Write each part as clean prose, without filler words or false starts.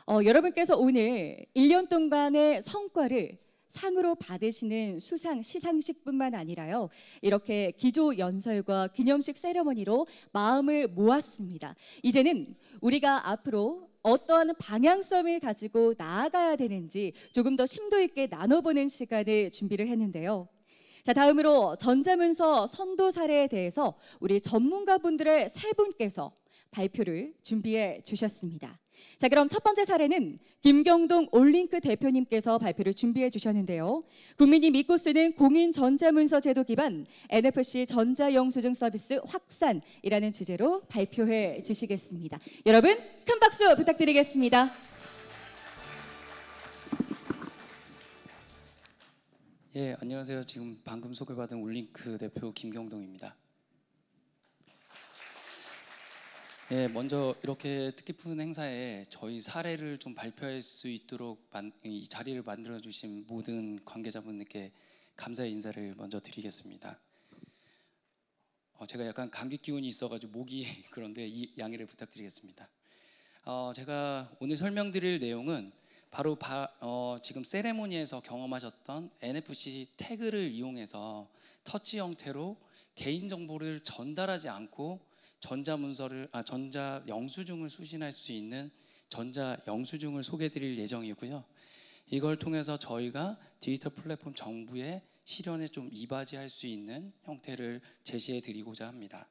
여러분께서 오늘 1년 동안의 성과를 상으로 받으시는 수상 시상식뿐만 아니라요, 이렇게 기조 연설과 기념식 세레머니로 마음을 모았습니다. 이제는 우리가 앞으로 어떠한 방향성을 가지고 나아가야 되는지 조금 더 심도 있게 나눠보는 시간을 준비를 했는데요. 자, 다음으로 전자문서 선도 사례에 대해서 우리 전문가분들의 세 분께서 발표를 준비해 주셨습니다. 자, 그럼 첫 번째 사례는 김경동 올링크 대표님께서 발표를 준비해 주셨는데요. 국민이 믿고 쓰는 공인 전자문서 제도 기반 NFC 전자영수증 서비스 확산이라는 주제로 발표해 주시겠습니다. 여러분 큰 박수 부탁드리겠습니다. 예, 안녕하세요. 지금 방금 소개받은 올링크 대표 김경동입니다. 예, 먼저 이렇게 뜻깊은 행사에 저희 사례를 좀 발표할 수 있도록 이 자리를 만들어 주신 모든 관계자분들께 감사의 인사를 먼저 드리겠습니다. 제가 약간 감기 기운이 있어가지고 목이 그런데 양해를 부탁드리겠습니다. 제가 오늘 설명드릴 내용은 바로 지금 세레모니에서 경험하셨던 NFC 태그를 이용해서 터치 형태로 개인정보를 전달하지 않고 전자 영수증을 수신할 수 있는 전자 영수증을 소개해드릴 예정이고요. 이걸 통해서 저희가 디지털 플랫폼 정부의 실현에 좀 이바지할 수 있는 형태를 제시해드리고자 합니다.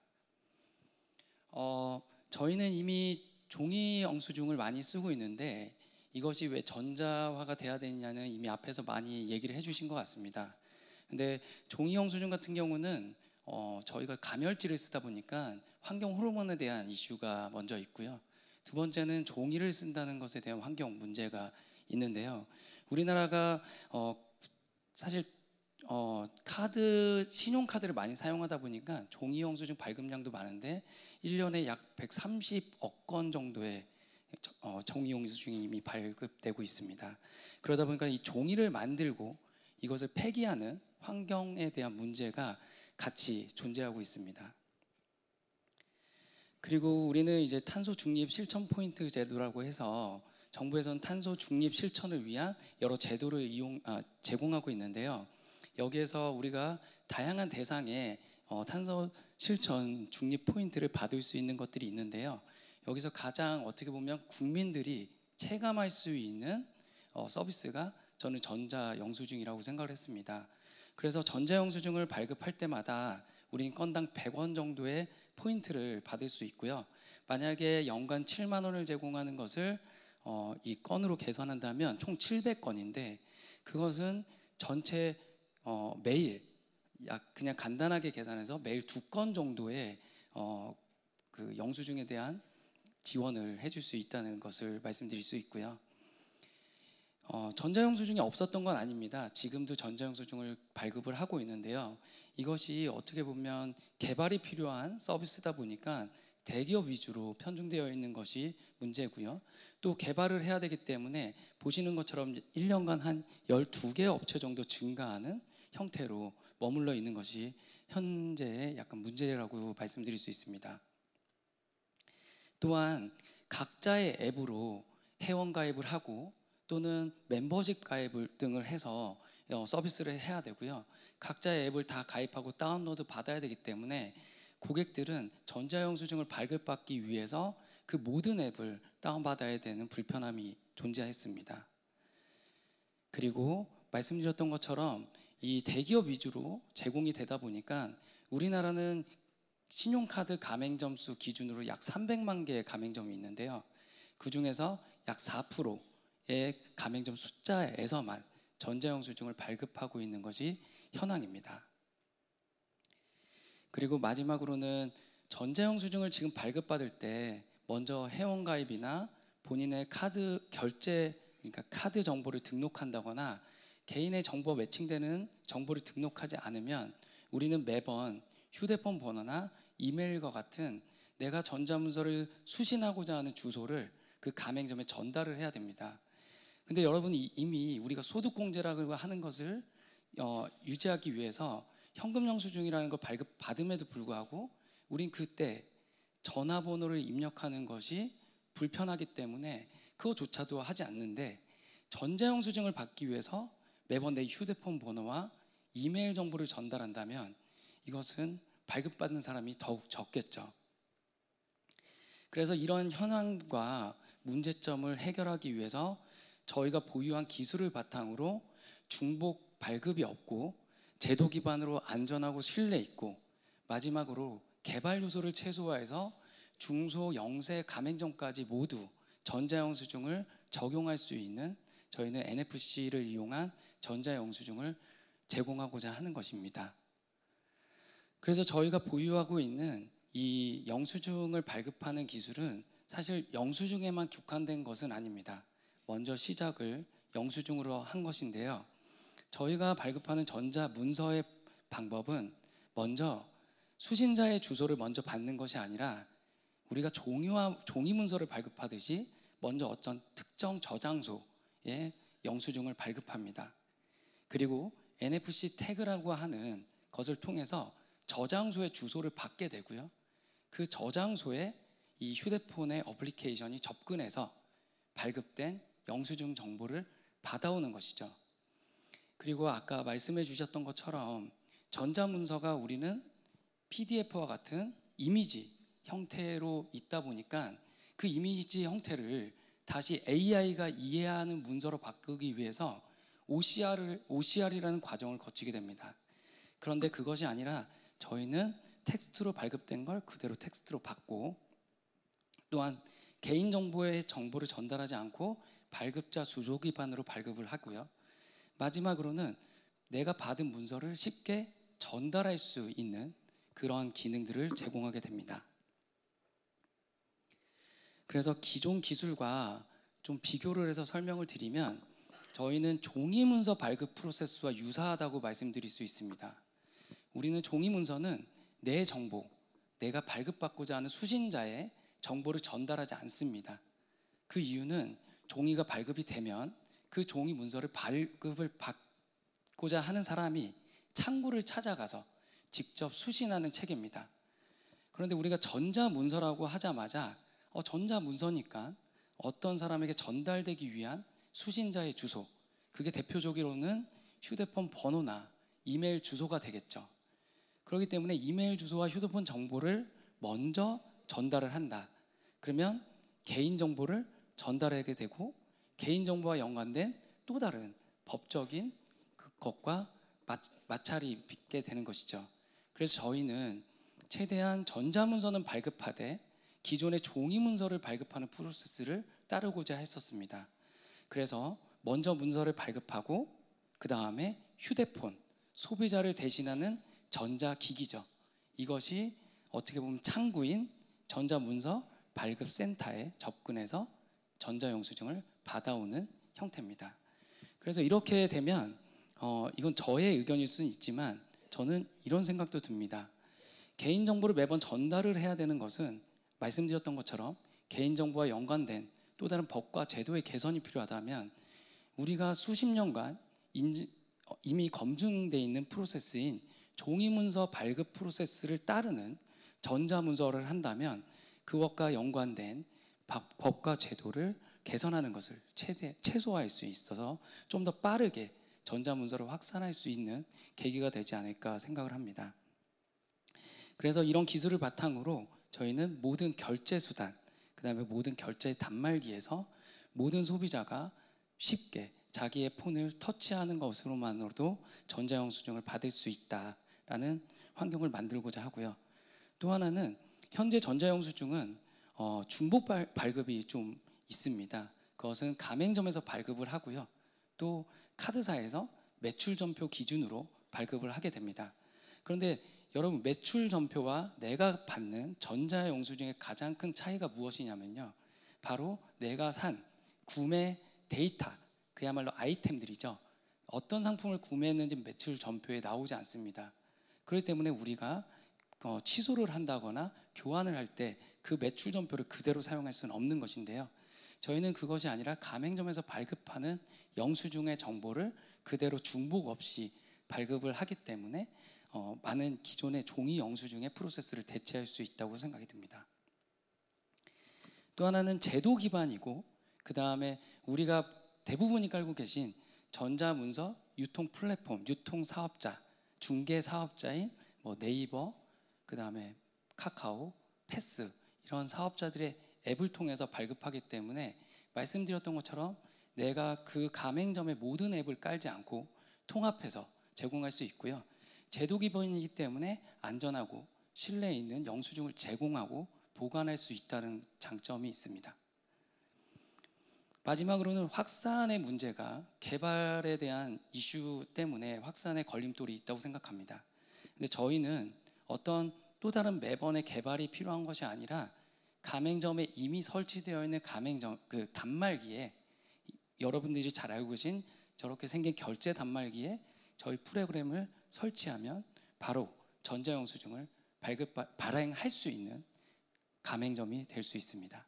저희는 이미 종이 영수증을 많이 쓰고 있는데 이것이 왜 전자화가 돼야 되느냐는 이미 앞에서 많이 얘기를 해주신 것 같습니다. 근데 종이 영수증 같은 경우는 저희가 감열질을 쓰다 보니까 환경 호르몬에 대한 이슈가 먼저 있고요. 두 번째는 종이를 쓴다는 것에 대한 환경 문제가 있는데요. 우리나라가 사실 신용카드를 많이 사용하다 보니까 종이 영수증 발급량도 많은데 1년에 약 130억 건 정도의 종이 영수증이 이미 발급되고 있습니다. 그러다 보니까 이 종이를 만들고 이것을 폐기하는 환경에 대한 문제가 같이 존재하고 있습니다. 그리고 우리는 이제 탄소 중립 실천 포인트 제도라고 해서 정부에서는 탄소 중립 실천을 위한 여러 제도를 제공하고 있는데요. 여기에서 우리가 다양한 대상의 탄소 실천 중립 포인트를 받을 수 있는 것들이 있는데요. 여기서 가장 어떻게 보면 국민들이 체감할 수 있는 서비스가 저는 전자 영수증이라고 생각을 했습니다. 그래서 전자 영수증을 발급할 때마다 우린 건당 100원 정도의 포인트를 받을 수 있고요. 만약에 연간 7만 원을 제공하는 것을 이 건으로 계산한다면 총 700건인데 그것은 전체 매일 그냥 간단하게 계산해서 매일 2건 정도의 그 영수증에 대한 지원을 해줄 수 있다는 것을 말씀드릴 수 있고요. 전자영수증이 없었던 건 아닙니다. 지금도 전자영수증을 발급을 하고 있는데요. 이것이 어떻게 보면 개발이 필요한 서비스다 보니까 대기업 위주로 편중되어 있는 것이 문제고요. 또 개발을 해야 되기 때문에 보시는 것처럼 1년간 한 12개 업체 정도 증가하는 형태로 머물러 있는 것이 현재의 약간 문제라고 말씀드릴 수 있습니다. 또한 각자의 앱으로 회원 가입을 하고 또는 멤버십 가입을 등을 해서 서비스를 해야 되고요. 각자의 앱을 다 가입하고 다운로드 받아야 되기 때문에 고객들은 전자영수증을 발급받기 위해서 그 모든 앱을 다운받아야 되는 불편함이 존재했습니다. 그리고 말씀드렸던 것처럼 이 대기업 위주로 제공이 되다 보니까 우리나라는 신용카드 가맹점 수 기준으로 약 300만 개의 가맹점이 있는데요. 그 중에서 약 4%의 가맹점 숫자에서만 전자영수증을 발급하고 있는 것이 현황입니다. 그리고 마지막으로는 전자영수증을 지금 발급받을 때 먼저 회원가입이나 본인의 카드 결제, 그러니까 카드 정보를 등록한다거나 개인의 정보가 매칭되는 정보를 등록하지 않으면 우리는 매번 휴대폰 번호나 이메일과 같은 내가 전자문서를 수신하고자 하는 주소를 그 가맹점에 전달을 해야 됩니다. 근데 여러분이 이미 우리가 소득공제라고 하는 것을 유지하기 위해서 현금영수증이라는 걸 발급받음에도 불구하고 우린 그때 전화번호를 입력하는 것이 불편하기 때문에 그거조차도 하지 않는데 전자영수증을 받기 위해서 매번 내 휴대폰 번호와 이메일 정보를 전달한다면 이것은 발급받는 사람이 더욱 적겠죠. 그래서 이런 현황과 문제점을 해결하기 위해서 저희가 보유한 기술을 바탕으로 중복 발급이 없고 제도 기반으로 안전하고 신뢰 있고 마지막으로 개발 요소를 최소화해서 중소 영세 가맹점까지 모두 전자영수증을 적용할 수 있는 저희는 NFC를 이용한 전자영수증을 제공하고자 하는 것입니다. 그래서 저희가 보유하고 있는 이 영수증을 발급하는 기술은 사실 영수증에만 국한된 것은 아닙니다. 먼저 시작을 영수증으로 한 것인데요. 저희가 발급하는 전자문서의 방법은 먼저 수신자의 주소를 먼저 받는 것이 아니라 우리가 종이 문서를 발급하듯이 먼저 어떤 특정 저장소에 영수증을 발급합니다. 그리고 NFC 태그라고 하는 것을 통해서 저장소의 주소를 받게 되고요. 그 저장소에 이 휴대폰의 어플리케이션이 접근해서 발급된 영수증 정보를 받아오는 것이죠. 그리고 아까 말씀해 주셨던 것처럼 전자문서가 우리는 PDF와 같은 이미지 형태로 있다 보니까 그 이미지 형태를 다시 AI가 이해하는 문서로 바꾸기 위해서 OCR이라는 과정을 거치게 됩니다. 그런데 그것이 아니라 저희는 텍스트로 발급된 걸 그대로 텍스트로 받고 또한 개인정보의 정보를 전달하지 않고 발급자 수조 기반으로 발급을 하고요. 마지막으로는 내가 받은 문서를 쉽게 전달할 수 있는 그런 기능들을 제공하게 됩니다. 그래서 기존 기술과 좀 비교를 해서 설명을 드리면 저희는 종이 문서 발급 프로세스와 유사하다고 말씀드릴 수 있습니다. 우리는 종이 문서는 내 정보, 내가 발급받고자 하는 수신자의 정보를 전달하지 않습니다. 그 이유는 종이가 발급이 되면 그 종이 문서를 발급을 받고자 하는 사람이 창구를 찾아가서 직접 수신하는 체계입니다. 그런데 우리가 전자문서라고 하자마자 전자문서니까 어떤 사람에게 전달되기 위한 수신자의 주소, 그게 대표적으로는 휴대폰 번호나 이메일 주소가 되겠죠. 그렇기 때문에 이메일 주소와 휴대폰 정보를 먼저 전달을 한다. 그러면 개인정보를 전달하게 되고 개인정보와 연관된 또 다른 법적인 것과 마찰이 빚게 되는 것이죠. 그래서 저희는 최대한 전자문서는 발급하되 기존의 종이 문서를 발급하는 프로세스를 따르고자 했었습니다. 그래서 먼저 문서를 발급하고 그 다음에 휴대폰, 소비자를 대신하는 전자기기죠. 이것이 어떻게 보면 창구인 전자문서 발급센터에 접근해서 전자영수증을 받아오는 형태입니다. 그래서 이렇게 되면 이건 저의 의견일 수는 있지만 저는 이런 생각도 듭니다. 개인정보를 매번 전달을 해야 되는 것은 말씀드렸던 것처럼 개인정보와 연관된 또 다른 법과 제도의 개선이 필요하다면 우리가 수십 년간 이미 검증되어 있는 프로세스인 종이문서 발급 프로세스를 따르는 전자문서를 한다면 그것과 연관된 법과 제도를 개선하는 것을 최소화할 수 있어서 좀 더 빠르게 전자문서를 확산할 수 있는 계기가 되지 않을까 생각을 합니다. 그래서 이런 기술을 바탕으로 저희는 모든 결제 수단, 그 다음에 모든 결제 단말기에서 모든 소비자가 쉽게 자기의 폰을 터치하는 것으로만으로도 전자영수증을 받을 수 있다라는 환경을 만들고자 하고요. 또 하나는 현재 전자영수증은 중복 발급이 좀 있습니다. 그것은 가맹점에서 발급을 하고요. 또 카드사에서 매출 전표 기준으로 발급을 하게 됩니다. 그런데 여러분, 매출 전표와 내가 받는 전자영수증의 가장 큰 차이가 무엇이냐면요, 바로 내가 산 구매 데이터, 그야말로 아이템들이죠. 어떤 상품을 구매했는지 매출 전표에 나오지 않습니다. 그렇기 때문에 우리가 취소를 한다거나 교환을 할 때 그 매출 전표를 그대로 사용할 수는 없는 것인데요. 저희는 그것이 아니라 가맹점에서 발급하는 영수증의 정보를 그대로 중복 없이 발급을 하기 때문에 많은 기존의 종이 영수증의 프로세스를 대체할 수 있다고 생각이 듭니다. 또 하나는 제도 기반이고 그 다음에 우리가 대부분이 깔고 계신 전자문서 유통 플랫폼, 유통 사업자, 중개 사업자인 뭐 네이버, 그 다음에 카카오, 패스 이런 사업자들의 앱을 통해서 발급하기 때문에 말씀드렸던 것처럼 내가 그 가맹점의 모든 앱을 깔지 않고 통합해서 제공할 수 있고요. 제도 기반이기 때문에 안전하고 신뢰 있는 영수증을 제공하고 보관할 수 있다는 장점이 있습니다. 마지막으로는 확산의 문제가 개발에 대한 이슈 때문에 확산의 걸림돌이 있다고 생각합니다. 근데 저희는 어떤 또 다른 매번의 개발이 필요한 것이 아니라 가맹점에 이미 설치되어 있는 가맹점 그 단말기에 여러분들이 잘 알고 계신 저렇게 생긴 결제 단말기에 저희 프로그램을 설치하면 바로 전자영수증을 발행할 수 있는 가맹점이 될 수 있습니다.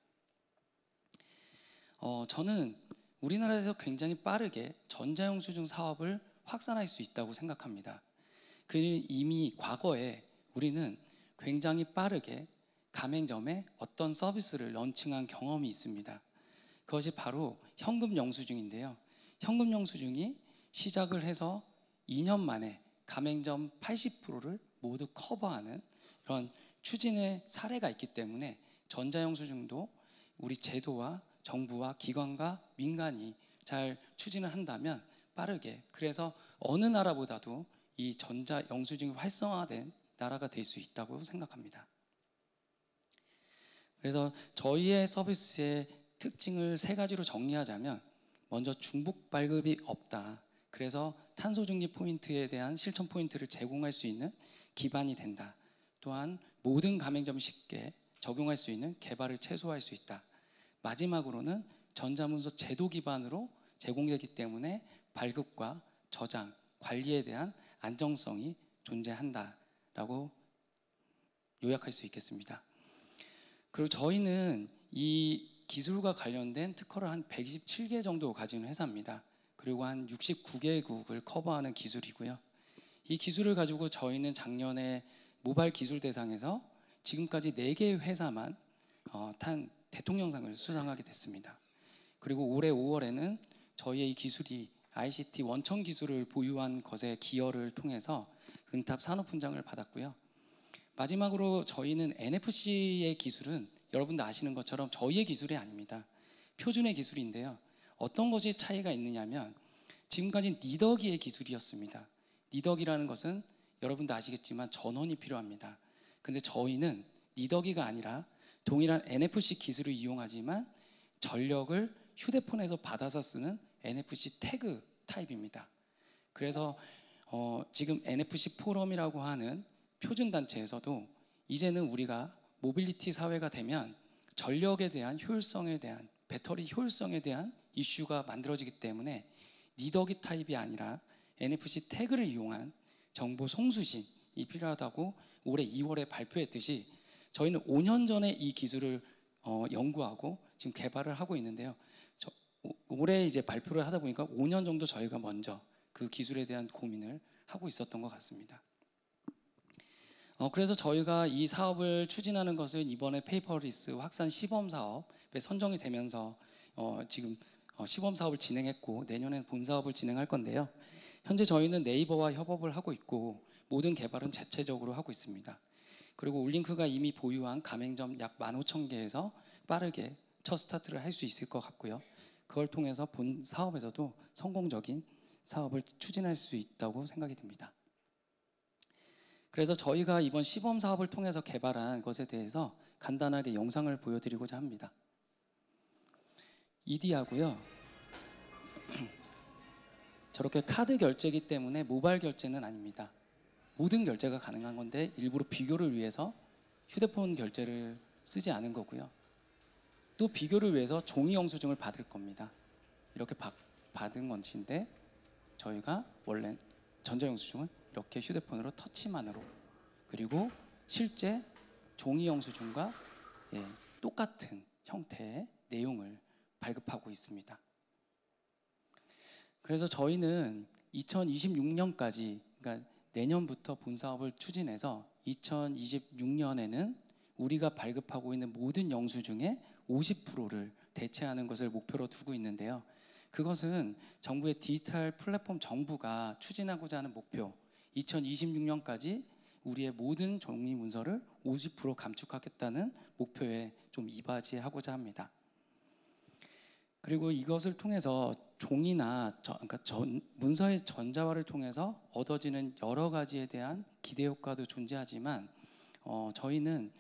저는 우리나라에서 굉장히 빠르게 전자영수증 사업을 확산할 수 있다고 생각합니다. 이미 과거에 우리는 굉장히 빠르게 가맹점에 어떤 서비스를 런칭한 경험이 있습니다. 그것이 바로 현금영수증인데요. 현금영수증이 시작을 해서 2년 만에 가맹점 80%를 모두 커버하는 그런 추진의 사례가 있기 때문에 전자영수증도 우리 제도와 정부와 기관과 민간이 잘 추진을 한다면 빠르게, 그래서 어느 나라보다도 이 전자영수증이 활성화된 나라가 될 수 있다고 생각합니다. 그래서 저희의 서비스의 특징을 3가지로 정리하자면, 먼저 중복 발급이 없다. 그래서 탄소 중립 포인트에 대한 실천 포인트를 제공할 수 있는 기반이 된다. 또한 모든 가맹점이 쉽게 적용할 수 있는 개발을 최소화할 수 있다. 마지막으로는 전자문서 제도 기반으로 제공되기 때문에 발급과 저장, 관리에 대한 안정성이 존재한다라고 요약할 수 있겠습니다. 그리고 저희는 이 기술과 관련된 특허를 한 127개 정도 가진 회사입니다. 그리고 한 69개국을 커버하는 기술이고요. 이 기술을 가지고 저희는 작년에 모바일 기술 대상에서 지금까지 4개의 회사만 대통령상을 수상하게 됐습니다. 그리고 올해 5월에는 저희의 이 기술이 ICT 원천 기술을 보유한 것의 기여를 통해서 은탑 산업훈장을 받았고요. 마지막으로 저희는 NFC의 기술은 여러분도 아시는 것처럼 저희의 기술이 아닙니다. 표준의 기술인데요. 어떤 것이 차이가 있느냐면, 지금까지 니더기의 기술이었습니다. 니더기라는 것은 여러분도 아시겠지만 전원이 필요합니다. 근데 저희는 니더기가 아니라 동일한 NFC 기술을 이용하지만 전력을 휴대폰에서 받아서 쓰는 NFC 태그 타입입니다. 그래서 지금 NFC 포럼이라고 하는 표준단체에서도 이제는 우리가 모빌리티 사회가 되면 전력에 대한 효율성에 대한, 배터리 효율성에 대한 이슈가 만들어지기 때문에 니더기 타입이 아니라 NFC 태그를 이용한 정보 송수신이 필요하다고 올해 2월에 발표했듯이, 저희는 5년 전에 이 기술을 연구하고 지금 개발을 하고 있는데요. 올해 이제 발표를 하다 보니까 5년 정도 저희가 먼저 그 기술에 대한 고민을 하고 있었던 것 같습니다. 그래서 저희가 이 사업을 추진하는 것은 이번에 페이퍼리스 확산 시범 사업에 선정이 되면서 지금 시범 사업을 진행했고, 내년에는 본 사업을 진행할 건데요. 현재 저희는 네이버와 협업을 하고 있고 모든 개발은 자체적으로 하고 있습니다. 그리고 올링크가 이미 보유한 가맹점 약 15,000개에서 빠르게 첫 스타트를 할 수 있을 것 같고요. 그걸 통해서 본 사업에서도 성공적인 사업을 추진할 수 있다고 생각이 듭니다. 그래서 저희가 이번 시범 사업을 통해서 개발한 것에 대해서 간단하게 영상을 보여드리고자 합니다. 이디하고요. 저렇게 카드 결제이기 때문에 모바일 결제는 아닙니다. 모든 결제가 가능한 건데 일부러 비교를 위해서 휴대폰 결제를 쓰지 않은 거고요. 또 비교를 위해서 종이 영수증을 받을 겁니다. 이렇게 받은 것인데 저희가 원래 전자영수증은 이렇게 휴대폰으로 터치만으로, 그리고 실제 종이 영수증과 똑같은 형태의 내용을 발급하고 있습니다. 그래서 저희는 2026년까지, 그러니까 내년부터 본 사업을 추진해서 2026년에는 우리가 발급하고 있는 모든 영수증의 50%를 대체하는 것을 목표로 두고 있는데요. 그것은 정부의 디지털 플랫폼 정부가 추진하고자 하는 목표, 2026년까지 우리의 모든 종이 문서를 50% 감축하겠다는 목표에 좀 이바지하고자 합니다. 그리고 이것을 통해서 종이나 문서의 전자화를 통해서 얻어지는 여러 가지에 대한 기대 효과도 존재하지만 저희는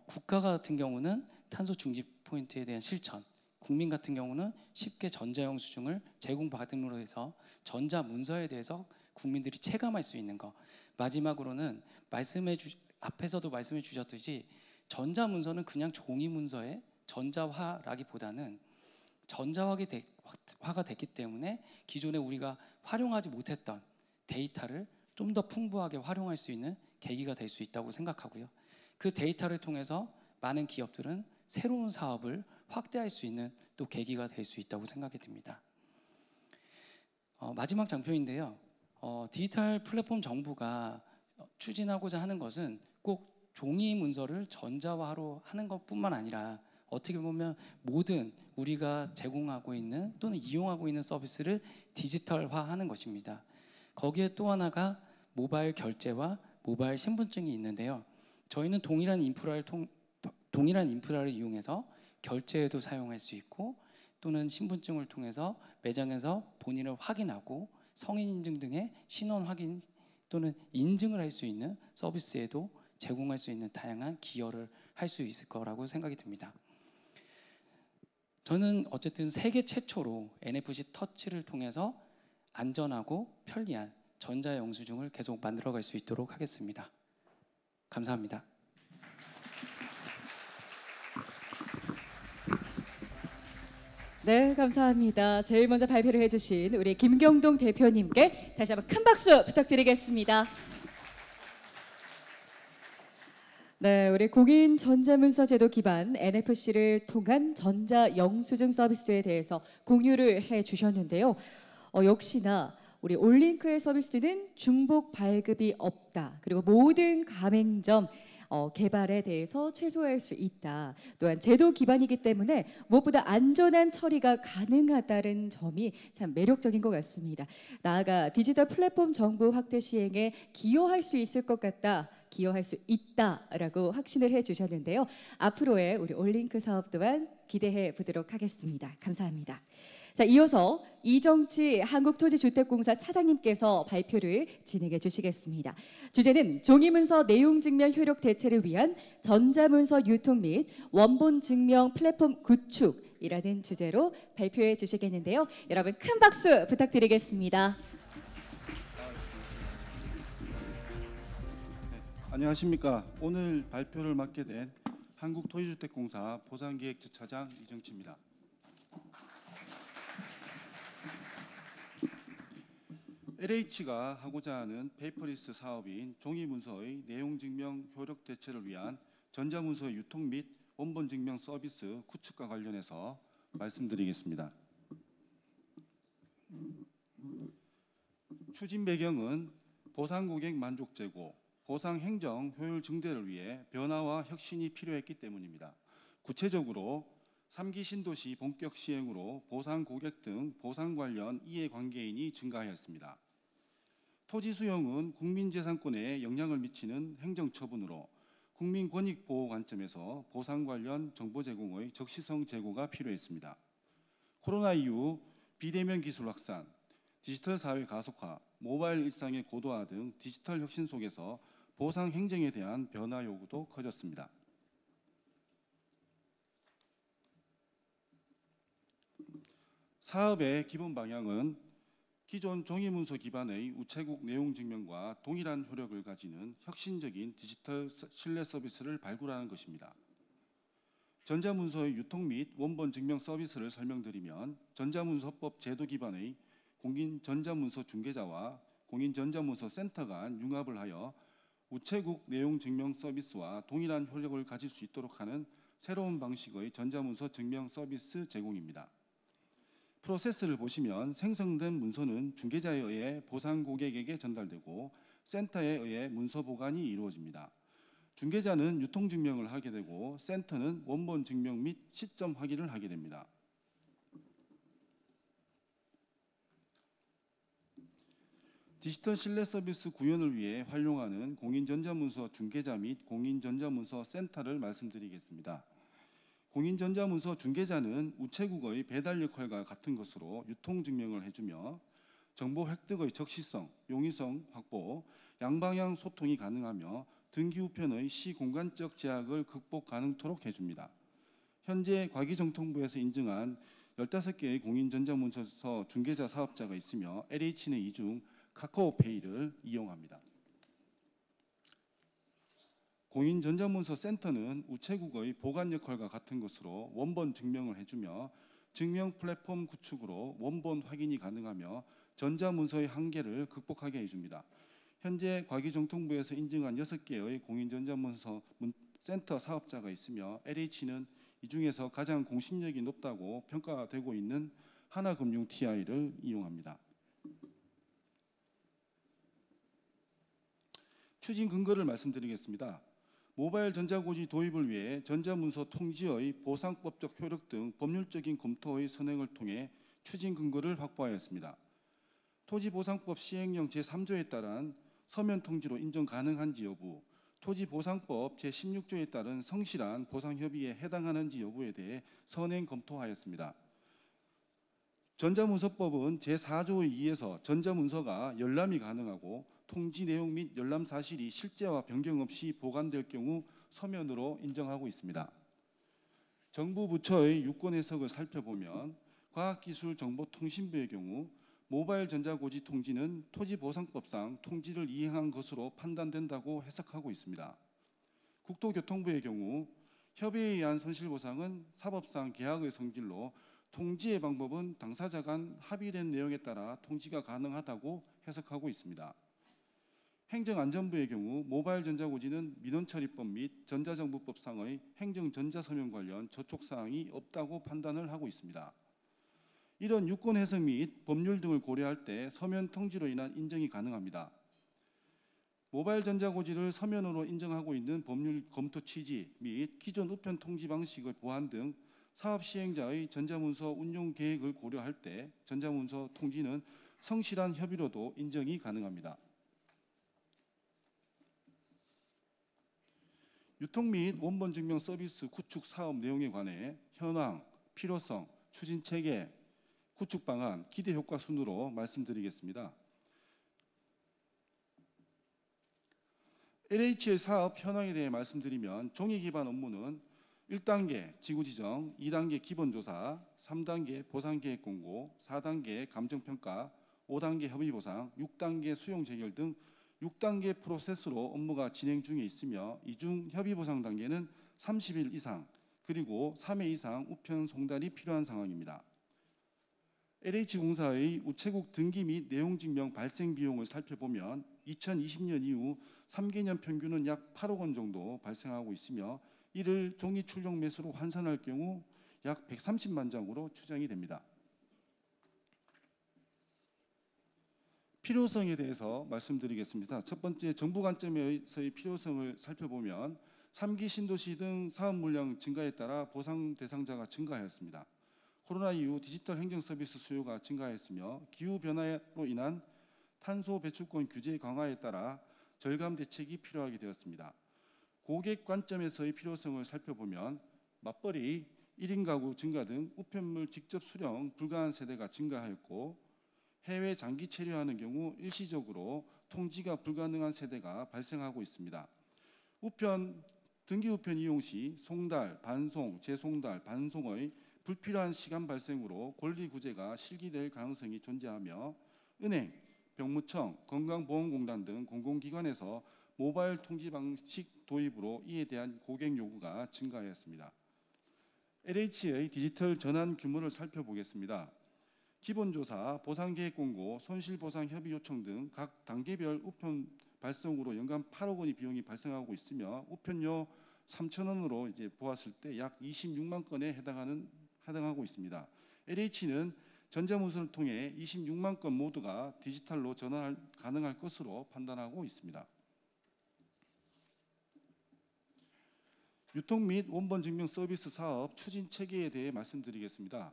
국가 같은 경우는 탄소 중립 포인트에 대한 실천, 국민 같은 경우는 쉽게 전자영수증을 제공받음으로 해서 전자 문서에 대해서 국민들이 체감할 수 있는 것. 마지막으로는 앞에서도 말씀해 주셨듯이 전자 문서는 그냥 종이 문서의 전자화라기보다는 전자화가 됐기 때문에 기존에 우리가 활용하지 못했던 데이터를 좀 더 풍부하게 활용할 수 있는 계기가 될 수 있다고 생각하고요. 그 데이터를 통해서 많은 기업들은 새로운 사업을 확대할 수 있는 또 계기가 될 수 있다고 생각이 듭니다. 마지막 장표인데요. 디지털 플랫폼 정부가 추진하고자 하는 것은 꼭 종이 문서를 전자화로 하는 것뿐만 아니라 어떻게 보면 모든 우리가 제공하고 있는 또는 이용하고 있는 서비스를 디지털화하는 것입니다. 거기에 또 하나가 모바일 결제와 모바일 신분증이 있는데요. 저희는 동일한 인프라를 이용해서 결제에도 사용할 수 있고 또는 신분증을 통해서 매장에서 본인을 확인하고 성인 인증 등의 신원 확인 또는 인증을 할 수 있는 서비스에도 제공할 수 있는 다양한 기여를 할 수 있을 거라고 생각이 듭니다. 저는 어쨌든 세계 최초로 NFC 터치를 통해서 안전하고 편리한 전자영수증을 계속 만들어갈 수 있도록 하겠습니다. 감사합니다. 네, 감사합니다. 제일 먼저 발표를 해주신 우리 김경동 대표님께 다시 한번 큰 박수 부탁드리겠습니다. 네, 우리 공인 전자문서제도 기반 NFC를 통한 전자영수증 서비스에 대해서 공유를 해주셨는데요. 역시나 우리 올링크의 서비스는 중복 발급이 없다. 그리고 모든 가맹점 개발에 대해서 최소화할 수 있다. 또한 제도 기반이기 때문에 무엇보다 안전한 처리가 가능하다는 점이 참 매력적인 것 같습니다. 나아가 디지털 플랫폼 정부 확대 시행에 기여할 수 있을 것 같다. 기여할 수 있다라고 확신을 해주셨는데요. 앞으로의 우리 올링크 사업 또한 기대해 보도록 하겠습니다. 감사합니다. 자, 이어서 이정치 한국토지주택공사 차장님께서 발표를 진행해 주시겠습니다. 주제는 종이문서 내용증명 효력 대체를 위한 전자문서 유통 및 원본 증명 플랫폼 구축이라는 주제로 발표해 주시겠는데요. 여러분 큰 박수 부탁드리겠습니다. 안녕하십니까. 오늘 발표를 맡게 된 한국토지주택공사 보상기획처 차장 이정치입니다. LH가 하고자 하는 페이퍼리스 사업인 종이문서의 내용증명 효력 대체를 위한 전자문서 유통 및 원본 증명 서비스 구축과 관련해서 말씀드리겠습니다. 추진 배경은 보상고객 만족 제고, 보상행정 효율 증대를 위해 변화와 혁신이 필요했기 때문입니다. 구체적으로 3기 신도시 본격 시행으로 보상고객 등 보상 관련 이해관계인이 증가하였습니다. 토지 수용은 국민재산권에 영향을 미치는 행정처분으로 국민권익보호 관점에서 보상 관련 정보 제공의 적시성 제고가 필요했습니다. 코로나 이후 비대면 기술 확산, 디지털 사회 가속화, 모바일 일상의 고도화 등 디지털 혁신 속에서 보상 행정에 대한 변화 요구도 커졌습니다. 사업의 기본 방향은 기존 종이문서 기반의 우체국 내용 증명과 동일한 효력을 가지는 혁신적인 디지털 신뢰 서비스를 발굴하는 것입니다. 전자문서의 유통 및 원본 증명 서비스를 설명드리면 전자문서법 제도 기반의 공인전자문서 중개자와 공인전자문서 센터 간 융합을 하여 우체국 내용 증명 서비스와 동일한 효력을 가질 수 있도록 하는 새로운 방식의 전자문서 증명 서비스 제공입니다. 프로세스를 보시면 생성된 문서는 중개자에 의해 보상 고객에게 전달되고 센터에 의해 문서 보관이 이루어집니다. 중개자는 유통증명을 하게 되고 센터는 원본 증명 및 시점 확인을 하게 됩니다. 디지털 신뢰 서비스 구현을 위해 활용하는 공인전자문서 중개자 및 공인전자문서 센터를 말씀드리겠습니다. 공인전자문서 중개자는 우체국의 배달 역할과 같은 것으로 유통증명을 해주며 정보 획득의 적시성, 용이성 확보, 양방향 소통이 가능하며 등기 우편의 시공간적 제약을 극복 가능토록 해줍니다. 현재 과기정통부에서 인증한 15개의 공인전자문서 중개자 사업자가 있으며 LH는 이 중 카카오페이를 이용합니다. 공인전자문서 센터는 우체국의 보관 역할과 같은 것으로 원본 증명을 해주며 증명 플랫폼 구축으로 원본 확인이 가능하며 전자문서의 한계를 극복하게 해줍니다. 현재 과기정통부에서 인증한 6개의 공인전자문서 센터 사업자가 있으며 LH는 이 중에서 가장 공신력이 높다고 평가되고 있는 하나금융 TI를 이용합니다. 추진 근거를 말씀드리겠습니다. 모바일 전자고지 도입을 위해 전자문서 통지의 보상법적 효력 등 법률적인 검토의 선행을 통해 추진 근거를 확보하였습니다. 토지보상법 시행령 제3조에 따른 서면 통지로 인정 가능한지 여부, 토지보상법 제16조에 따른 성실한 보상협의에 해당하는지 여부에 대해 선행 검토하였습니다. 전자문서법은 제4조의 2에서 전자문서가 열람이 가능하고 통지 내용 및 열람 사실이 실제와 변경 없이 보관될 경우 서면으로 인정하고 있습니다. 정부 부처의 유권 해석을 살펴보면 과학기술정보통신부의 경우 모바일 전자고지 통지는 토지보상법상 통지를 이행한 것으로 판단된다고 해석하고 있습니다. 국토교통부의 경우 협의에 의한 손실보상은 사법상 계약의 성질로 통지의 방법은 당사자 간 합의된 내용에 따라 통지가 가능하다고 해석하고 있습니다. 행정안전부의 경우 모바일 전자고지는 민원처리법 및 전자정부법상의 행정전자서면 관련 저촉사항이 없다고 판단을 하고 있습니다. 이런 유권 해석 및 법률 등을 고려할 때 서면 통지로 인한 인정이 가능합니다. 모바일 전자고지를 서면으로 인정하고 있는 법률 검토 취지 및 기존 우편 통지 방식의 보완 등 사업 시행자의 전자문서 운용 계획을 고려할 때 전자문서 통지는 성실한 협의로도 인정이 가능합니다. 유통 및 원본 증명 서비스 구축 사업 내용에 관해 현황, 필요성, 추진 체계, 구축 방안, 기대 효과 순으로 말씀드리겠습니다. LH의 사업 현황에 대해 말씀드리면 종이 기반 업무는 1단계 지구 지정, 2단계 기본 조사, 3단계 보상 계획 공고, 4단계 감정 평가, 5단계 협의 보상, 6단계 수용 재결 등 6단계 프로세스로 업무가 진행 중에 있으며 이 중 협의 보상 단계는 30일 이상 그리고 3회 이상 우편 송달이 필요한 상황입니다. LH공사의 우체국 등기 및 내용 증명 발생 비용을 살펴보면 2020년 이후 3개년 평균은 약 8억 원 정도 발생하고 있으며 이를 종이 출력 매수로 환산할 경우 약 130만 장으로 추정이 됩니다. 필요성에 대해서 말씀드리겠습니다. 첫 번째, 정부 관점에서의 필요성을 살펴보면 3기 신도시 등 사업 물량 증가에 따라 보상 대상자가 증가하였습니다. 코로나 이후 디지털 행정 서비스 수요가 증가했으며 기후 변화로 인한 탄소 배출권 규제 강화에 따라 절감 대책이 필요하게 되었습니다. 고객 관점에서의 필요성을 살펴보면 맞벌이, 1인 가구 증가 등 우편물 직접 수령 불가한 세대가 증가하였고 해외 장기 체류하는 경우 일시적으로 통지가 불가능한 세대가 발생하고 있습니다. 등기 우편 이용 시 송달, 반송, 재송달, 반송의 불필요한 시간 발생으로 권리 구제가 실기될 가능성이 존재하며 은행, 병무청, 건강보험공단 등 공공기관에서 모바일 통지 방식 도입으로 이에 대한 고객 요구가 증가하였습니다. LH의 디지털 전환 규모를 살펴보겠습니다. 기본조사, 보상계획 공고, 손실보상 협의 요청 등 각 단계별 우편 발송으로 연간 8억 원의 비용이 발생하고 있으며 우편료 3,000원으로 보았을 때 약 26만 건에 해당하고 있습니다. LH는 전자문서를 통해 26만 건 모두가 디지털로 전환 가능할 것으로 판단하고 있습니다. 유통 및 원본 증명 서비스 사업 추진 체계에 대해 말씀드리겠습니다.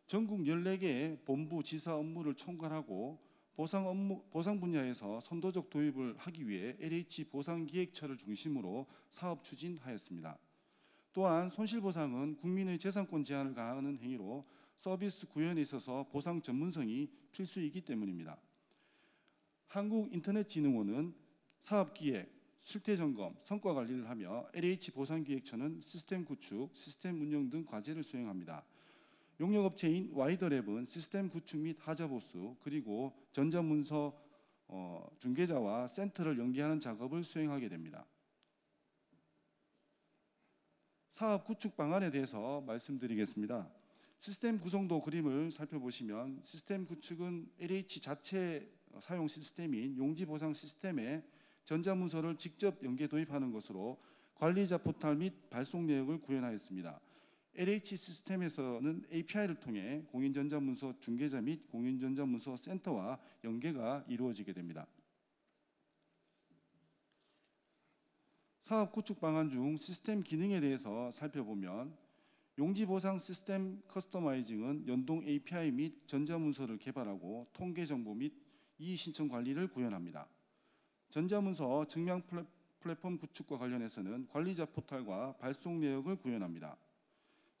전국 14개의 본부 지사 업무를 총괄하고 보상 분야에서 선도적 도입을 하기 위해 LH 보상기획처를 중심으로 사업 추진하였습니다. 또한 손실보상은 국민의 재산권 제한을 가하는 행위로 서비스 구현에 있어서 보상 전문성이 필수이기 때문입니다. 한국인터넷진흥원은 사업기획, 실태점검, 성과관리를 하며 LH 보상기획처는 시스템 구축, 시스템 운영 등 과제를 수행합니다. 용역업체인 와이더랩은 시스템 구축 및 하자 보수, 그리고 전자문서 중개자와 센터를 연계하는 작업을 수행하게 됩니다. 사업 구축 방안에 대해서 말씀드리겠습니다. 시스템 구성도 그림을 살펴보시면 시스템 구축은 LH 자체 사용 시스템인 용지보상 시스템에 전자문서를 직접 연계 도입하는 것으로 관리자 포탈 및 발송 내역을 구현하였습니다. LH 시스템에서는 API를 통해 공인전자문서 중개자 및 공인전자문서 센터와 연계가 이루어지게 됩니다. 사업 구축 방안 중 시스템 기능에 대해서 살펴보면 용지보상 시스템 커스터마이징은 연동 API 및 전자문서를 개발하고 통계 정보 및 이의신청 관리를 구현합니다. 전자문서 증명 플랫폼 구축과 관련해서는 관리자 포탈과 발송 내역을 구현합니다.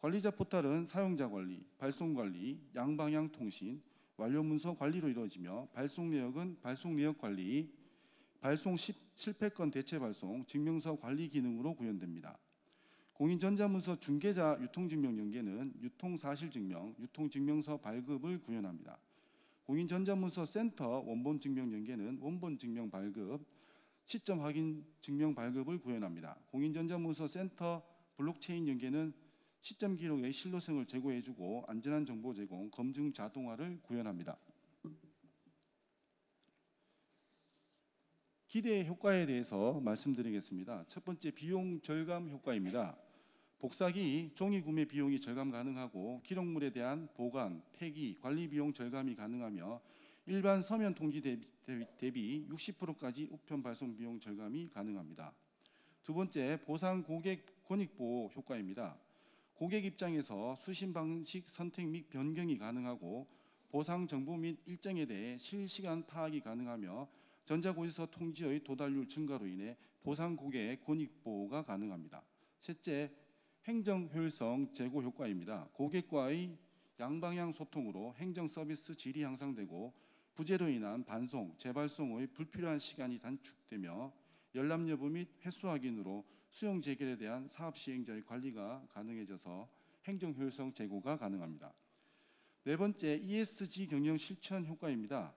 관리자 포탈은 사용자 관리, 발송 관리, 양방향 통신, 완료 문서 관리로 이루어지며 발송 내역은 발송 내역 관리, 발송 실패건 대체 발송, 증명서 관리 기능으로 구현됩니다. 공인전자문서 중개자 유통증명 연계는 유통사실증명, 유통증명서 발급을 구현합니다. 공인전자문서 센터 원본증명 연계는 원본증명 발급, 시점 확인 증명 발급을 구현합니다. 공인전자문서 센터 블록체인 연계는 시점 기록의 신뢰성을 제고해주고 안전한 정보 제공, 검증 자동화를 구현합니다. 기대 효과에 대해서 말씀드리겠습니다. 첫 번째, 비용 절감 효과입니다. 복사기, 종이 구매 비용이 절감 가능하고 기록물에 대한 보관, 폐기, 관리 비용 절감이 가능하며 일반 서면 통지 대비 60%까지 우편 발송 비용 절감이 가능합니다. 두 번째, 보상 고객 권익보호 효과입니다. 고객 입장에서 수신 방식 선택 및 변경이 가능하고 보상 정보 및 일정에 대해 실시간 파악이 가능하며 전자고지서 통지의 도달률 증가로 인해 보상 고객 권익 보호가 가능합니다. 셋째, 행정 효율성 제고 효과입니다. 고객과의 양방향 소통으로 행정 서비스 질이 향상되고 부재로 인한 반송, 재발송의 불필요한 시간이 단축되며 열람 여부 및 횟수 확인으로 수용 재결에 대한 사업 시행자의 관리가 가능해져서 행정 효율성 제고가 가능합니다. 네 번째, ESG 경영 실천 효과입니다.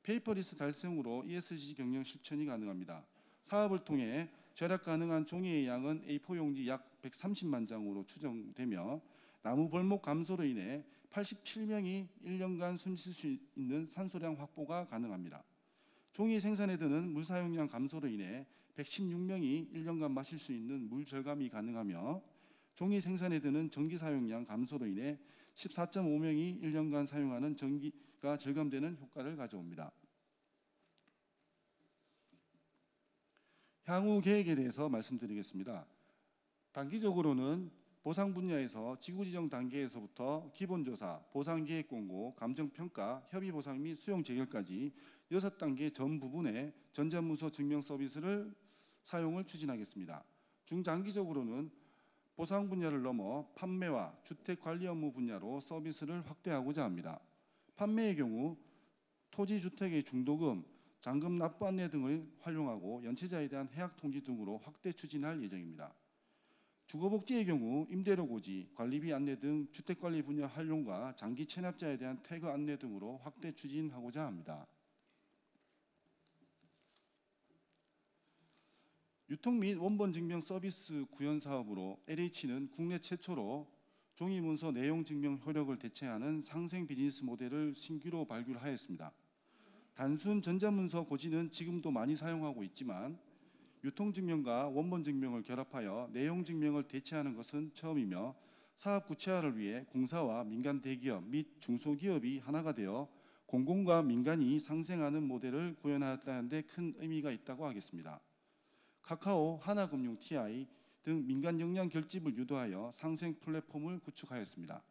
페이퍼리스 달성으로 ESG 경영 실천이 가능합니다. 사업을 통해 절약 가능한 종이의 양은 A4 용지 약 130만 장으로 추정되며 나무 벌목 감소로 인해 87명이 1년간 숨 쉴 수 있는 산소량 확보가 가능합니다. 종이 생산에 드는 물 사용량 감소로 인해 116명이 1년간 마실 수 있는 물 절감이 가능하며 종이 생산에 드는 전기 사용량 감소로 인해 14.5명이 1년간 사용하는 전기가 절감되는 효과를 가져옵니다. 향후 계획에 대해서 말씀드리겠습니다. 단기적으로는 보상 분야에서 지구지정 단계에서부터 기본조사, 보상계획 공고, 감정평가, 협의보상 및 수용 재결까지 6단계 전 부분의 전자문서 증명 서비스를 사용을 추진하겠습니다. 중장기적으로는 보상 분야를 넘어 판매와 주택관리 업무 분야로 서비스를 확대하고자 합니다. 판매의 경우 토지주택의 중도금, 잔금 납부 안내 등을 활용하고 연체자에 대한 해약 통지 등으로 확대 추진할 예정입니다. 주거복지의 경우 임대료 고지, 관리비 안내 등 주택관리 분야 활용과 장기 체납자에 대한 퇴거 안내 등으로 확대 추진하고자 합니다. 유통 및 원본 증명 서비스 구현 사업으로 LH는 국내 최초로 종이문서 내용 증명 효력을 대체하는 상생 비즈니스 모델을 신규로 발굴하였습니다. 단순 전자문서 고지는 지금도 많이 사용하고 있지만 유통증명과 원본증명을 결합하여 내용증명을 대체하는 것은 처음이며 사업 구체화를 위해 공사와 민간 대기업 및 중소기업이 하나가 되어 공공과 민간이 상생하는 모델을 구현하였다는 데 큰 의미가 있다고 하겠습니다. 카카오, 하나금융, TI, 등 민간 역량 결집을 유도하여 상생 플랫폼을 구축하였습니다.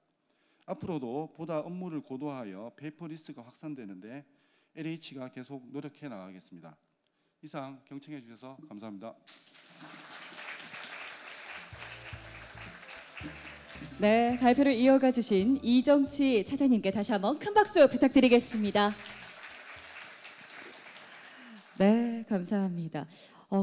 앞으로도 보다 업무를 고도화하여 페이퍼리스가 확산되는데 LH가 계속 노력해 나가겠습니다. 이상 경청해 주셔서 감사합니다. 네, 발표를 이어가 주신 이정치 차장님께 다시 한번 큰 박수 부탁드리겠습니다. 네, 감사합니다.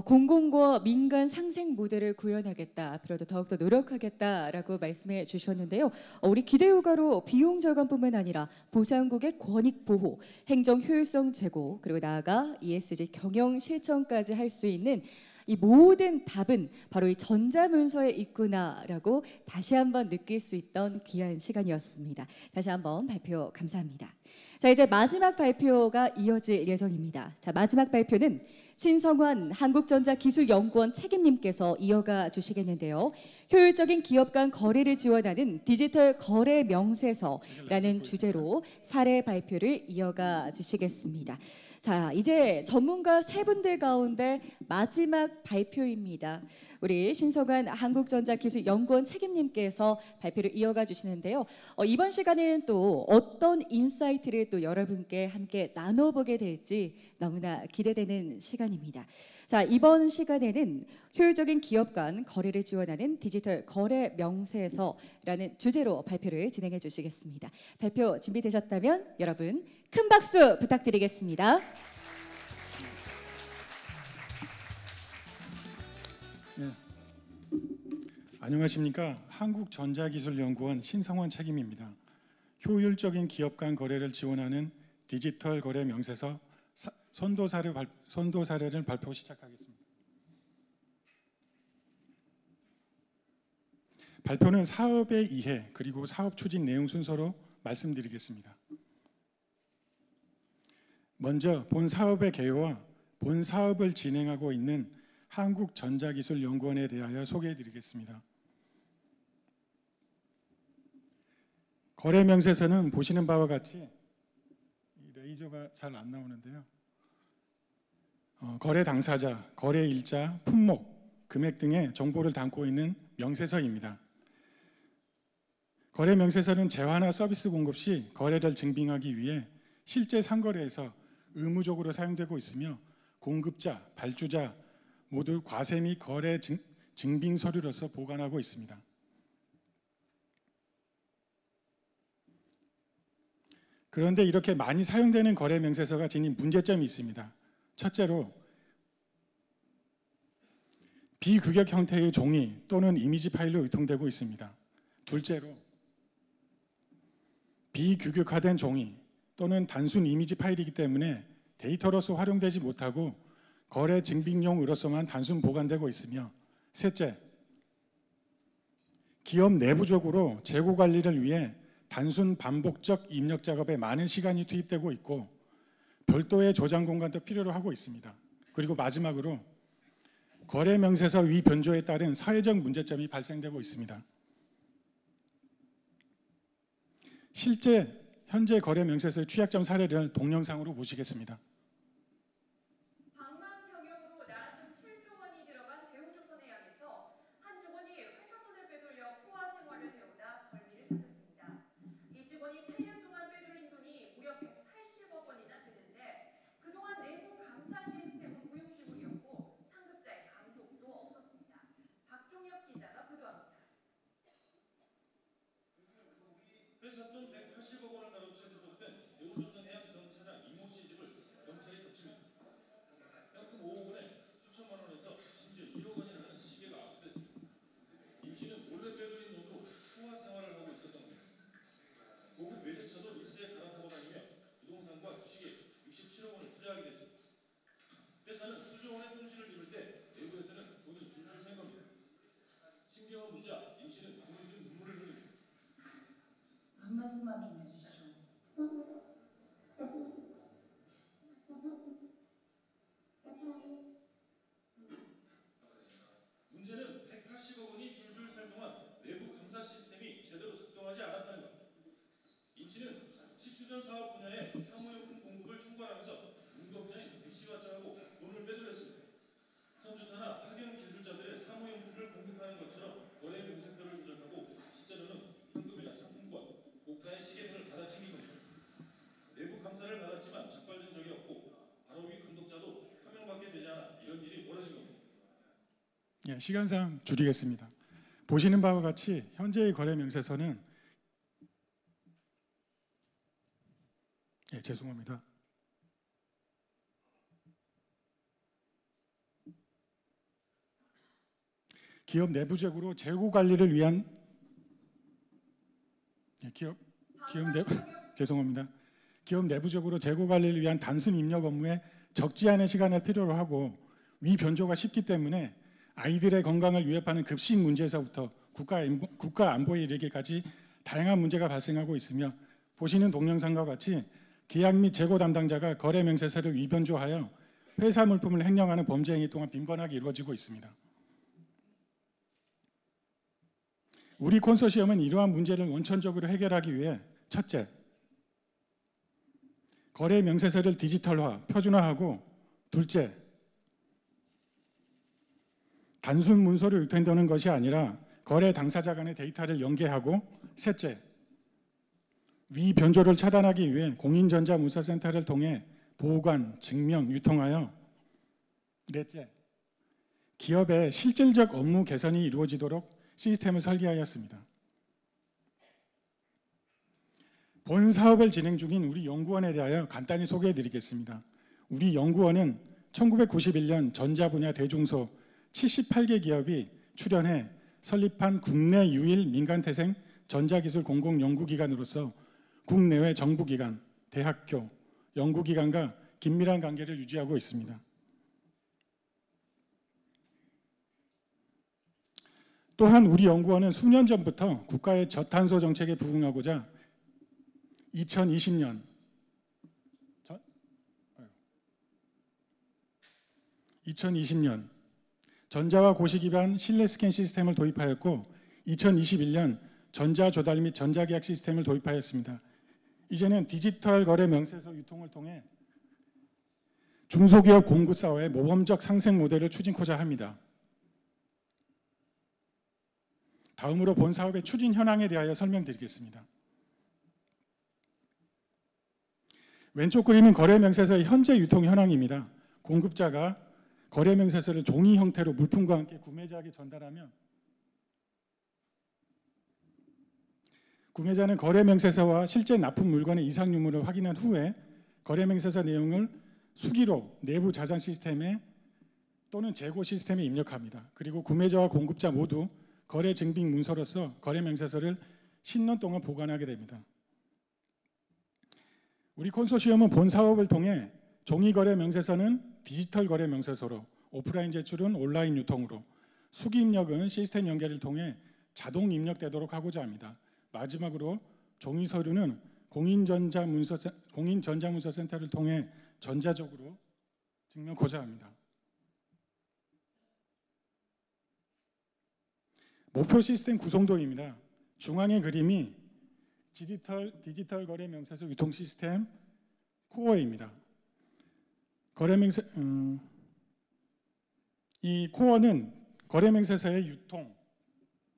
공공과 민간 상생 모델을 구현하겠다. 앞으로도 더욱더 노력하겠다라고 말씀해 주셨는데요. 우리 기대휴가로 비용 절감뿐만 아니라 보상국의 권익 보호, 행정 효율성 제고, 그리고 나아가 ESG 경영 실천까지 할 수 있는 이 모든 답은 바로 이 전자문서에 있구나라고 다시 한번 느낄 수 있던 귀한 시간이었습니다. 다시 한번 발표 감사합니다. 자, 이제 마지막 발표가 이어질 예정입니다. 자, 마지막 발표는 신성환 한국전자기술연구원 책임님께서 이어가 주시겠는데요. 효율적인 기업 간 거래를 지원하는 디지털 거래 명세서라는 주제로 사례 발표를 이어가 주시겠습니다. 자, 이제 전문가 세 분들 가운데 마지막 발표입니다. 우리 신성환 한국전자기술연구원 책임님께서 발표를 이어가 주시는데요. 이번 시간에는 또 어떤 인사이트를 또 여러분께 함께 나눠보게 될지 너무나 기대되는 시간입니다. 자, 이번 시간에는 효율적인 기업 간 거래를 지원하는 디지털 거래 명세서라는 주제로 발표를 진행해 주시겠습니다. 발표 준비되셨다면 여러분 큰 박수 부탁드리겠습니다. 네. 안녕하십니까. 한국전자기술연구원 신성환 책임입니다. 효율적인 기업 간 거래를 지원하는 디지털 거래 명세서 선도 사례를 발표 시작하겠습니다. 발표는 사업의 이해 그리고 사업 추진 내용 순서로 말씀드리겠습니다. 먼저 본 사업의 개요와 본 사업을 진행하고 있는 한국전자기술연구원에 대하여 소개해드리겠습니다. 거래 명세서는 보시는 바와 같이 레이저가 잘 안 나오는데요. 거래 당사자, 거래 일자, 품목, 금액 등의 정보를 담고 있는 명세서입니다. 거래 명세서는 재화나 서비스 공급 시 거래를 증빙하기 위해 실제 상거래에서 의무적으로 사용되고 있으며 공급자, 발주자 모두 과세 및 거래 증빙 서류로서 보관하고 있습니다. 그런데 이렇게 많이 사용되는 거래 명세서가 지닌 문제점이 있습니다. 첫째로 비규격 형태의 종이 또는 이미지 파일로 유통되고 있습니다. 둘째로 비규격화된 종이 또는 단순 이미지 파일이기 때문에 데이터로서 활용되지 못하고 거래 증빙용으로서만 단순 보관되고 있으며, 셋째, 기업 내부적으로 재고 관리를 위해 단순 반복적 입력 작업에 많은 시간이 투입되고 있고 별도의 저장 공간도 필요로 하고 있습니다. 그리고 마지막으로 거래 명세서 위 변조에 따른 사회적 문제점이 발생되고 있습니다. 실제 현재 거래 명세서의 취약점 사례를 동영상으로 보시겠습니다. 방만 경영으로 나라돈 7조 원이 들어간 대우조선에 의해서 한 직원이 회사 돈을 빼돌려 호화 생활을 해오다 벌미를 찾았습니다. 이 직원이 8년 동안 빼돌린 돈이 무려 180억 원이나 되는데 그동안 내부 감사 시스템은 무용지물이었고 상급자의 감독도 없었습니다. 박종혁 기자가 보도합니다. 회사 돈 180억 원을 다뤄채 구속된 대우조선해양 전 차장 이모 씨 집을 경찰이 덮칩니다. 현금 5억 원에 수천만 원에서 심지어 1억 원이라는 시계가 압수됐습니다. 임 씨는 몰래 빼돌린 돈으로 호화 생활을 하고 있었던 겁니다. 고급 외제차도 리스에 갈아타고 다니며 부동산과 주식에 67억 원을 투자하게 됐습니다. 회사는 수조 원의 손실을 입을 때 내부에서는 돈이 줄줄 샌 겁니다. 신경을 묻자 임 씨는 그물진 눈물을 흘립니다. 한 말씀만 좀 해주시죠. 문제는 180억 원이 줄줄 살 동안 내부 감사 시스템이 제대로 작동하지 않았다는 겁니다. 임 씨는 시추전 사업 분야의 사무용품 공급을 총괄하면서 문법자인 백 씨와 짜고 돈을 빼돌렸습니다. 선주사나 학연 기술자들의 사무용품을 공급하는 시간상 줄이겠습니다. 보시는 바와 같이 현재의 거래 명세서는 죄송합니다. 기업 내부적으로 재고 관리를 위한 죄송합니다. 기업 내부적으로 재고 관리를 위한 단순 입력 업무에 적지 않은 시간을 필요로 하고 위 변조가 쉽기 때문에 아이들의 건강을 위협하는 급식 문제에서부터 국가 안보에 이르기까지 다양한 문제가 발생하고 있으며 보시는 동영상과 같이 계약 및 재고 담당자가 거래 명세서를 위변조하여 회사 물품을 횡령하는 범죄 행위 또한 빈번하게 이루어지고 있습니다. 우리 콘소시엄은 이러한 문제를 원천적으로 해결하기 위해 첫째, 거래 명세서를 디지털화, 표준화하고 둘째, 단순 문서로 유통되는 것이 아니라 거래 당사자 간의 데이터를 연계하고 셋째, 위 변조를 차단하기 위해 공인전자문서센터를 통해 보관, 증명, 유통하여 넷째, 기업의 실질적 업무 개선이 이루어지도록 시스템을 설계하였습니다. 본 사업을 진행 중인 우리 연구원에 대하여 간단히 소개해 드리겠습니다. 우리 연구원은 1991년 전자 분야 대중소 78개 기업이 출연해 설립한 국내 유일 민간태생 전자기술 공공연구기관으로서 국내외 정부기관, 대학교, 연구기관과 긴밀한 관계를 유지하고 있습니다. 또한 우리 연구원은 수년 전부터 국가의 저탄소 정책에 부응하고자 2020년 전자와 고시 기반 실내 스캔 시스템을 도입하였고 2021년 전자 조달 및 전자계약 시스템을 도입하였습니다. 이제는 디지털 거래 명세서 유통을 통해 중소기업 공급사와의 모범적 상생 모델을 추진코자 합니다. 다음으로 본 사업의 추진 현황에 대하여 설명드리겠습니다. 왼쪽 그림은 거래 명세서의 현재 유통 현황입니다. 공급자가 거래 명세서를 종이 형태로 물품과 함께 구매자에게 전달하면 구매자는 거래 명세서와 실제 납품 물건의 이상 유무를 확인한 후에 거래 명세서 내용을 수기로 내부 자산 시스템에 또는 재고 시스템에 입력합니다. 그리고 구매자와 공급자 모두 거래 증빙 문서로서 거래 명세서를 10년 동안 보관하게 됩니다. 우리 콘소시엄은 본 사업을 통해 종이 거래 명세서는 디지털 거래 명세서로, 오프라인 제출은 온라인 유통으로, 수기 입력은 시스템 연결을 통해 자동 입력되도록 하고자 합니다. 마지막으로 종이 서류는 공인전자문서센터를 통해 전자적으로 증명코자 합니다. 목표 시스템 구성도입니다. 중앙의 그림이 디지털 거래 명세서 유통 시스템 코어입니다. 이 코어는 거래 명세서의 유통,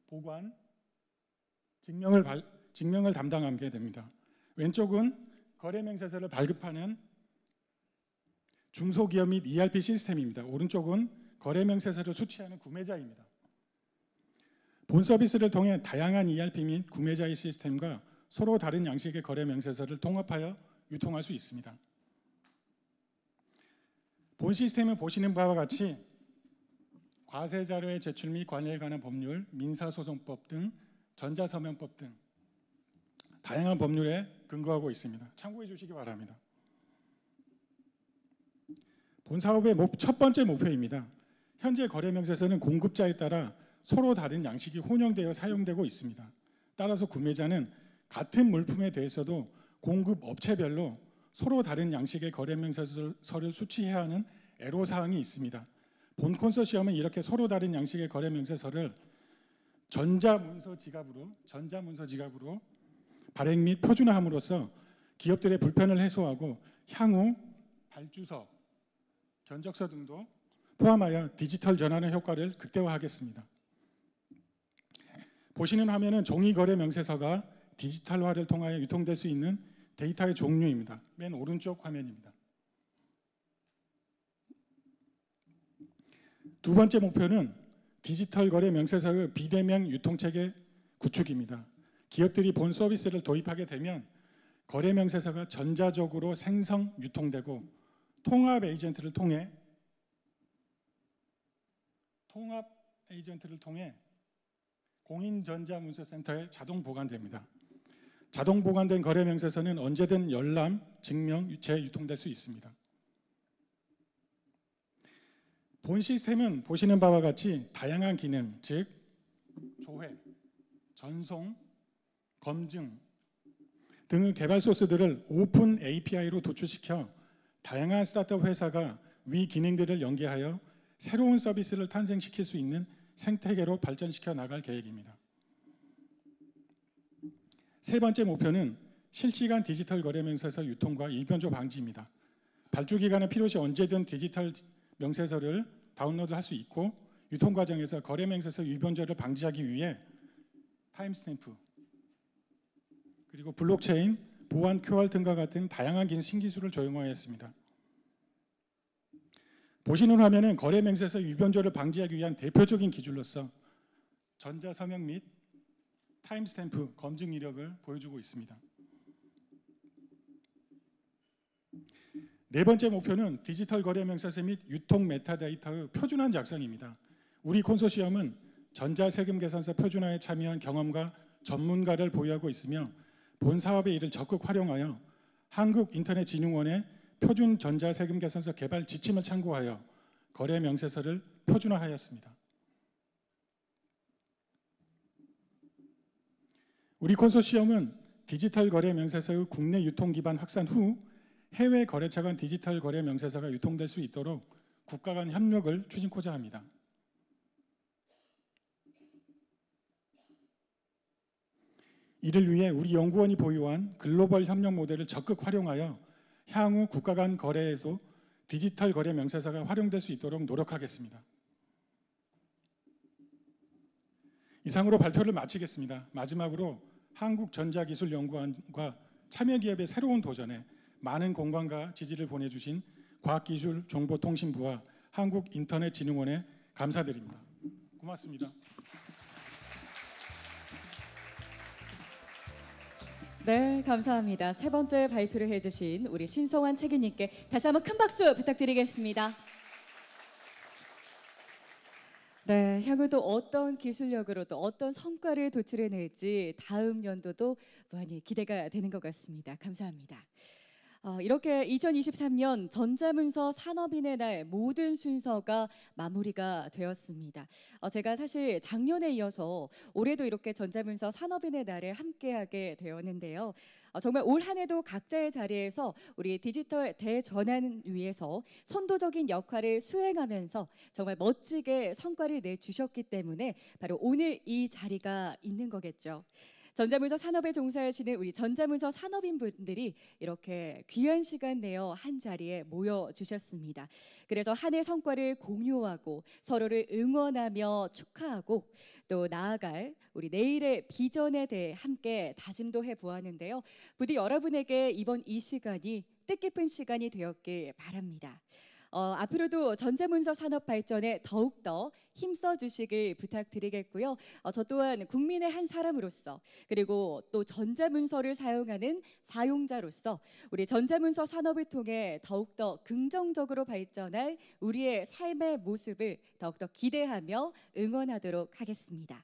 보관, 증명을 담당하게 됩니다. 왼쪽은 거래 명세서를 발급하는 중소기업 및 ERP 시스템입니다. 오른쪽은 거래 명세서를 수취하는 구매자입니다. 본 서비스를 통해 다양한 ERP 및 구매자의 시스템과 서로 다른 양식의 거래 명세서를 통합하여 유통할 수 있습니다. 본 시스템을 보시는 바와 같이 과세 자료의 제출 및 관리에 관한 법률, 민사소송법 등 전자서명법 등 다양한 법률에 근거하고 있습니다. 참고해 주시기 바랍니다. 본 사업의 첫 번째 목표입니다. 현재 거래 명세서는 공급자에 따라 서로 다른 양식이 혼용되어 사용되고 있습니다. 따라서 구매자는 같은 물품에 대해서도 공급 업체별로 서로 다른 양식의 거래 명세서를 수취해야 하는 애로사항이 있습니다. 본 콘소시엄은 이렇게 서로 다른 양식의 거래 명세서를 전자문서 지갑으로 발행 및 표준화함으로써 기업들의 불편을 해소하고 향후 발주서, 견적서 등도 포함하여 디지털 전환의 효과를 극대화하겠습니다. 보시는 화면은 종이 거래 명세서가 디지털화를 통하여 유통될 수 있는 데이터의 종류입니다. 맨 오른쪽 화면입니다. 두 번째 목표는 디지털 거래 명세서의 비대면 유통체계 구축입니다. 기업들이 본 서비스를 도입하게 되면 거래 명세서가 전자적으로 생성, 유통되고 통합 에이전트를 통해 공인전자문서센터에 자동 보관됩니다. 자동 보관된 거래 명세서는 언제든 열람, 증명, 재유통될 수 있습니다. 본 시스템은 보시는 바와 같이 다양한 기능, 즉 조회, 전송, 검증 등의 개발 소스들을 오픈 API로 도출시켜 다양한 스타트업 회사가 위 기능들을 연계하여 새로운 서비스를 탄생시킬 수 있는 생태계로 발전시켜 나갈 계획입니다. 세 번째 목표는 실시간 디지털 거래 명세서 유통과 일변조 방지입니다. 발주 기간에 필요시 언제든 디지털 명세서를 다운로드할 수 있고 유통 과정에서 거래 명세서 일변조를 방지하기 위해 타임스탬프 그리고 블록체인, 보안 QR 등과 같은 다양한 신기술을 적용하였습니다. 보시는 화면은 거래 명세서 일변조를 방지하기 위한 대표적인 기술로서 전자서명 및 타임스탬프 검증 이력을 보여주고 있습니다. 네 번째 목표는 디지털 거래 명세서 및 유통 메타데이터의 표준화 작성입니다. 우리 콘소시엄은 전자세금 계산서 표준화에 참여한 경험과 전문가를 보유하고 있으며 본 사업의 이를 적극 활용하여 한국인터넷진흥원의 표준 전자세금 계산서 개발 지침을 참고하여 거래 명세서를 표준화하였습니다. 우리 콘소시엄은 디지털 거래 명세서의 국내 유통 기반 확산 후 해외 거래처 간 디지털 거래 명세서가 유통될 수 있도록 국가 간 협력을 추진코자 합니다. 이를 위해 우리 연구원이 보유한 글로벌 협력 모델을 적극 활용하여 향후 국가 간 거래에서 디지털 거래 명세서가 활용될 수 있도록 노력하겠습니다. 이상으로 발표를 마치겠습니다. 마지막으로 한국전자기술연구원과 참여기업의 새로운 도전에 많은 공감과 지지를 보내주신 과학기술정보통신부와 한국인터넷진흥원에 감사드립니다. 고맙습니다. 네, 감사합니다. 세 번째 발표를 해주신 우리 신성환 책임님께 다시 한번 큰 박수 부탁드리겠습니다. 네, 향후도 어떤 기술력으로 또 어떤 성과를 도출해낼지 다음 연도도 많이 기대가 되는 것 같습니다. 감사합니다. 이렇게 2023년 전자문서 산업인의 날 모든 순서가 마무리가 되었습니다. 제가 사실 작년에 이어서 올해도 이렇게 전자문서 산업인의 날에 함께하게 되었는데요. 정말 올 한 해도 각자의 자리에서 우리 디지털 대전환 위해서 선도적인 역할을 수행하면서 정말 멋지게 성과를 내주셨기 때문에 바로 오늘 이 자리가 있는 거겠죠. 전자문서 산업에 종사하시는 우리 전자문서 산업인분들이 이렇게 귀한 시간 내어 한 자리에 모여주셨습니다. 그래서 한 해 성과를 공유하고 서로를 응원하며 축하하고 또 나아갈 우리 내일의 비전에 대해 함께 다짐도 해보았는데요. 부디 여러분에게 이번 이 시간이 뜻깊은 시간이 되었길 바랍니다. 앞으로도 전자문서 산업 발전에 더욱더 힘써 주시길 부탁드리겠고요. 저 또한 국민의 한 사람으로서 그리고 또 전자문서를 사용하는 사용자로서 우리 전자문서 산업을 통해 더욱더 긍정적으로 발전할 우리의 삶의 모습을 더욱더 기대하며 응원하도록 하겠습니다.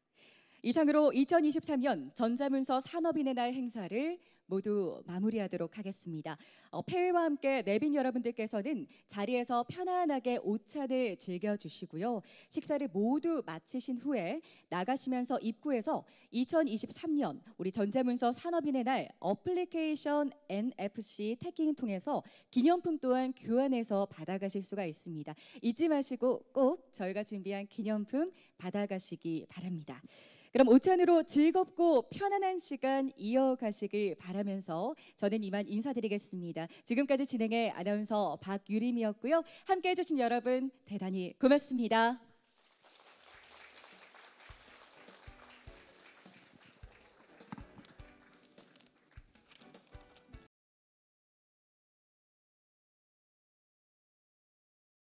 이상으로 2023년 전자문서 산업인의 날 행사를 모두 마무리하도록 하겠습니다. 폐회와 함께 내빈 여러분들께서는 자리에서 편안하게 오찬을 즐겨주시고요. 식사를 모두 마치신 후에 나가시면서 입구에서 2023년 우리 전자문서 산업인의 날 어플리케이션 NFC 태깅 통해서 기념품 또한 교환해서 받아가실 수가 있습니다. 잊지 마시고 꼭 저희가 준비한 기념품 받아가시기 바랍니다. 그럼 오찬으로 즐겁고 편안한 시간 이어가시길 바라면서 저는 이만 인사드리겠습니다. 지금까지 진행의 아나운서 박유림이었고요. 함께해 주신 여러분 대단히 고맙습니다.